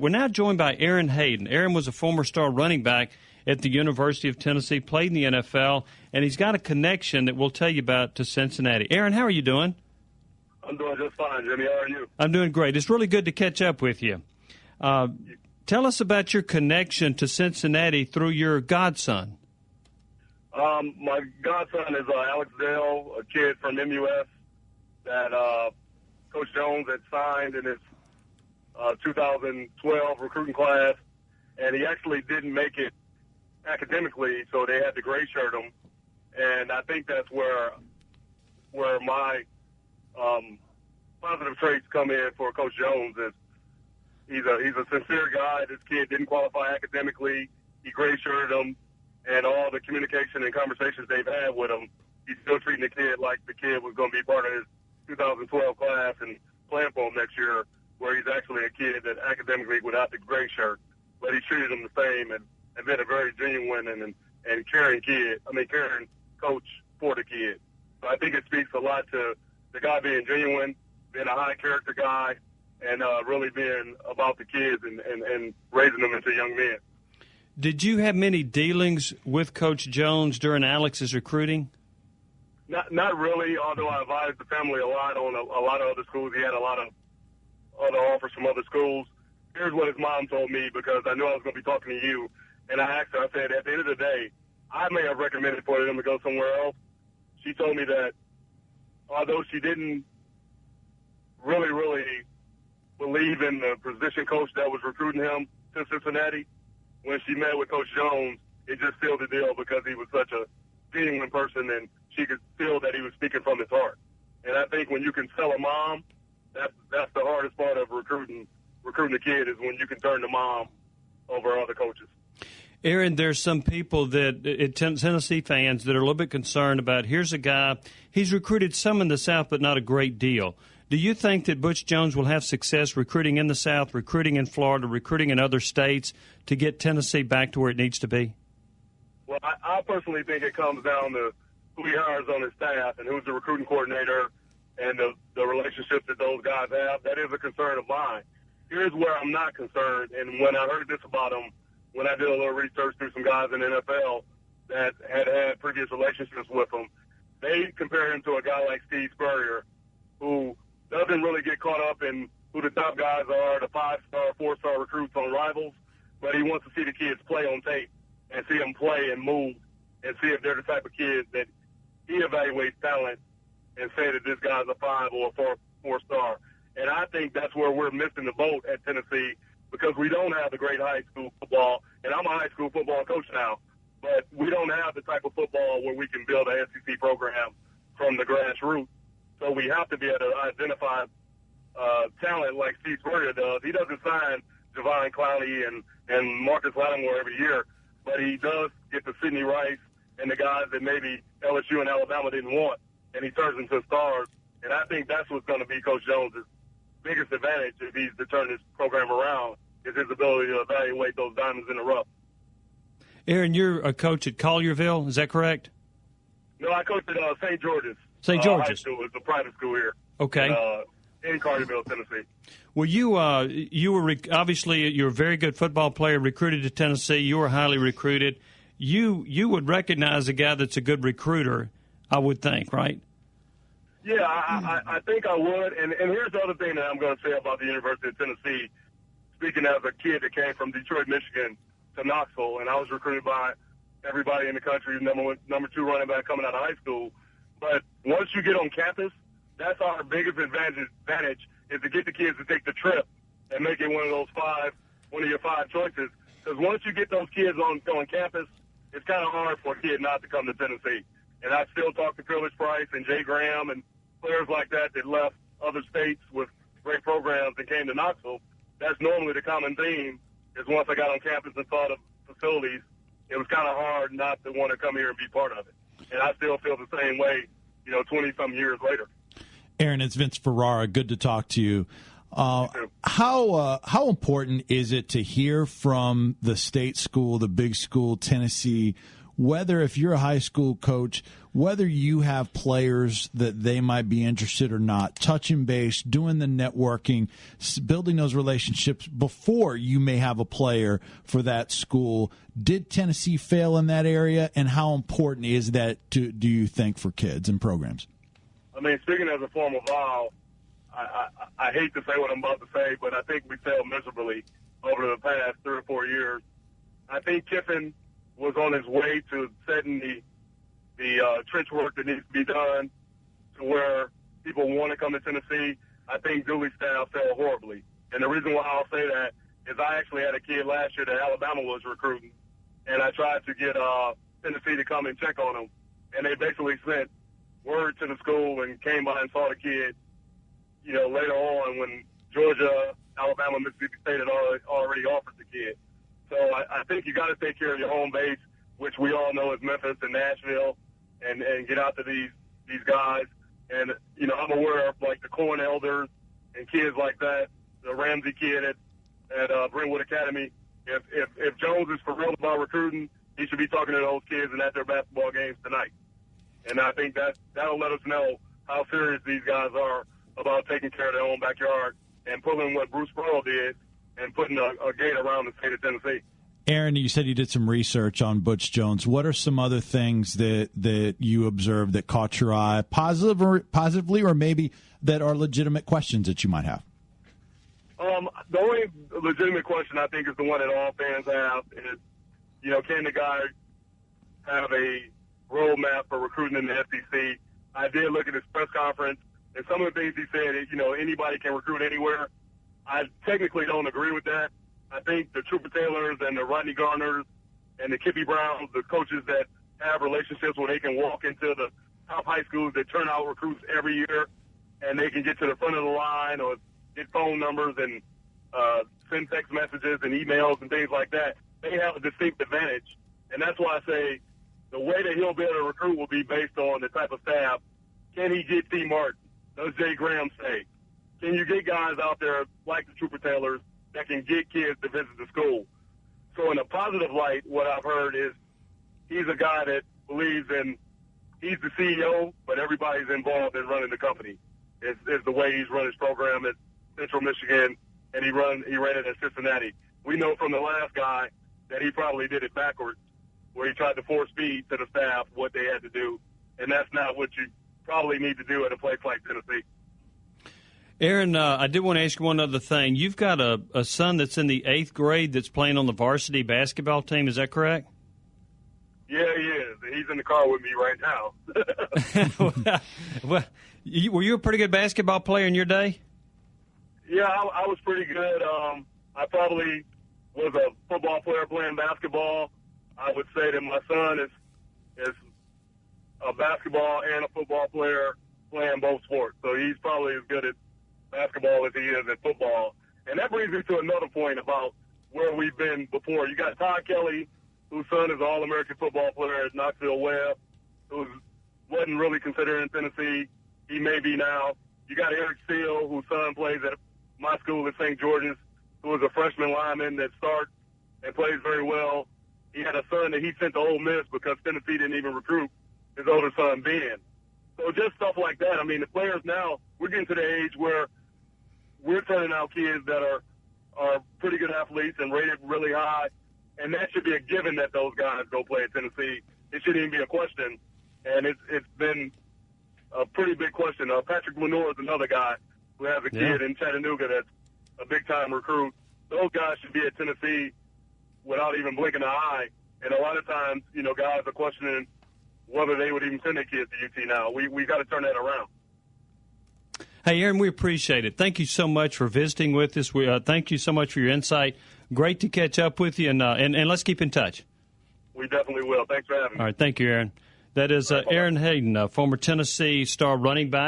We're now joined by Aaron Hayden. Aaron was a former star running back at the University of Tennessee, played in the NFL, and he's got a connection that we'll tell you about to Cincinnati. Aaron, how are you doing? I'm doing just fine, Jimmy. How are you? I'm doing great. It's really good to catch up with you. Tell us about your connection to Cincinnati through your godson. My godson is Alex Dale, a kid from MUS that Coach Jones had signed in his 2012 recruiting class, and he actually didn't make it academically, so they had to gray shirt him. And I think that's where my positive traits come in for Coach Jones. Is he's a sincere guy. This kid didn't qualify academically. He gray shirted him, and all the communication and conversations they've had with him, he's still treating the kid like the kid was going to be part of his 2012 class and playing for him next year, where he's actually a kid that academically without the gray shirt, but he treated him the same and been a very genuine and caring caring coach for the kid. So I think it speaks a lot to the guy being genuine, being a high character guy, and really being about the kids and raising them into young men. Did you have many dealings with Coach Jones during Alex's recruiting? Not really, although I advised the family a lot on a lot of other schools. He had a lot of other offers from other schools. Here's what his mom told me, because I knew I was going to be talking to you. And I asked her, I said, at the end of the day, I may have recommended for them to go somewhere else. She told me that although she didn't really believe in the position coach that was recruiting him to Cincinnati, when she met with Coach Jones, it just sealed the deal because he was such a genuine person and she could feel that he was speaking from his heart. And I think when you can sell a mom, that's the hardest part of recruiting the kid, is when you can turn the mom over other coaches. Aaron, there's some people Tennessee fans that are a little bit concerned about, here's a guy, he's recruited some in the South, but not a great deal. Do you think that Butch Jones will have success recruiting in the South, recruiting in Florida, recruiting in other states to get Tennessee back to where it needs to be? Well, I personally think it comes down to who he hires on his staff and who's the recruiting coordinator and the relationships that those guys have. That is a concern of mine. Here's where I'm not concerned, and when I heard this about him, when I did a little research through some guys in the NFL that had previous relationships with him, they compare him to a guy like Steve Spurrier, who doesn't really get caught up in who the top guys are, the 5-star, 4-star recruits on Rivals, but he wants to see the kids play on tape and see them play and move and see if they're the type of kids that he evaluates talent and say that this guy's a 5 or a 4-star. And I think that's where we're missing the boat at Tennessee, because we don't have the great high school football, and I'm a high school football coach now, but we don't have the type of football where we can build an SEC program from the grassroots. So we have to be able to identify talent like Steve Spurrier does. He doesn't sign Javon Clowney and Marcus Lattimore every year, but he does get the Sidney Rice and the guys that maybe LSU and Alabama didn't want, and he turns into stars. And I think that's what's going to be Coach Jones' biggest advantage if he's to turn this program around, is his ability to evaluate those diamonds in the rough. Aaron, you're a coach at Collierville, is that correct? No, I coach at St. George's. St. George's. High school. It's a private school here. Okay. In Collierville, Tennessee. Well, you were obviously you're a very good football player, recruited to Tennessee. You were highly recruited. You would recognize a guy that's a good recruiter, I would think, right? Yeah, I think I would. And here's the other thing that I'm going to say about the University of Tennessee. Speaking as a kid that came from Detroit, Michigan to Knoxville, and I was recruited by everybody in the country, number 2 running back coming out of high school. But once you get on campus, that's our biggest advantage is to get the kids to take the trip and make it one of your 5 choices. Because once you get those kids on campus, it's kind of hard for a kid not to come to Tennessee. And I still talk to Phyllis Price and Jay Graham and players like that left other states with great programs and came to Knoxville. That's normally the common theme, is once I got on campus and saw the facilities, it was kind of hard not to want to come here and be part of it. And I still feel the same way, 20-some years later. Aaron, it's Vince Ferrara. Good to talk to you. How important is it to hear from the state school, the big school, Tennessee, whether if you're a high school coach, whether you have players that they might be interested or not, touching base, doing the networking, building those relationships before you may have a player for that school. Did Tennessee fail in that area, and how important is that, do you think, for kids and programs? I mean, speaking as a former Vol, I hate to say what I'm about to say, but I think we failed miserably over the past 3 or 4 years. I think Kiffin was on his way to setting the trench work that needs to be done to where people want to come to Tennessee. I think Dooley's staff failed horribly. And the reason why I'll say that is I actually had a kid last year that Alabama was recruiting, and I tried to get Tennessee to come and check on him. And they basically sent word to the school and came by and saw the kid, later on when Georgia, Alabama, Mississippi State had already offered the kid. So I think you got to take care of your home base, which we all know is Memphis and Nashville, and get out to these guys. And, I'm aware of, like, the Corn Elders and kids like that, the Ramsey kid at Brentwood Academy. If Jones is for real about recruiting, he should be talking to those kids and at their basketball games tonight. And I think that'll let us know how serious these guys are about taking care of their own backyard and pulling what Bruce Pearl did and putting a gate around the state of Tennessee. Aaron, you said you did some research on Butch Jones. What are some other things that you observed that caught your eye, positively, or maybe that are legitimate questions that you might have? The only legitimate question I think is the one that all fans have is, can the guy have a roadmap for recruiting in the SEC? I did look at his press conference, and some of the things he said, anybody can recruit anywhere. I technically don't agree with that. I think the Trooper Taylors and the Rodney Garners and the Kippy Browns, the coaches that have relationships where they can walk into the top high schools that turn out recruits every year, and they can get to the front of the line or get phone numbers and send text messages and emails and things like that. They have a distinct advantage. And that's why I say the way that he'll be able to recruit will be based on the type of staff. Can he get T. Martin? Does Jay Graham stay? Can you get guys out there like the Trooper Taylors that can get kids to visit the school? So in a positive light, what I've heard is he's a guy that believes he's the CEO, but everybody's involved in running the company. Is the way he's run his program at Central Michigan, and he ran it at Cincinnati. We know from the last guy that he probably did it backwards, where he tried to force feed to the staff what they had to do, and that's not what you probably need to do at a place like Tennessee. Aaron, I did want to ask you one other thing. You've got a son that's in the 8th grade that's playing on the varsity basketball team. Is that correct? Yeah, he is. He's in the car with me right now. Well, were you a pretty good basketball player in your day? Yeah, I was pretty good. I probably was a football player playing basketball. I would say that my son is a basketball and a football player playing both sports. So he's probably as good at basketball as he is at football. And that brings me to another point about where we've been before. You got Todd Kelly, whose son is an All-American football player at Knoxville Webb, who wasn't really considered in Tennessee. He may be now. You got Eric Steele, whose son plays at my school at St. George's, who is a freshman lineman that starts and plays very well. He had a son that he sent to Ole Miss because Tennessee didn't even recruit his older son, Ben. So just stuff like that. I mean, the players now, we're getting to the age where we're turning out kids that are pretty good athletes and rated really high, and that should be a given that those guys go play at Tennessee. It shouldn't even be a question, and it's been a pretty big question. Patrick Lenore is another guy who has a kid in Chattanooga that's a big-time recruit. Those guys should be at Tennessee without even blinking an eye, and a lot of times, guys are questioning whether they would even send their kids to UT now. We got to turn that around. Hey, Aaron, we appreciate it. Thank you so much for visiting with us. Thank you so much for your insight. Great to catch up with you, and let's keep in touch. We definitely will. Thanks for having me. All right, thank you, Aaron. That is Aaron Hayden, former Tennessee star running back.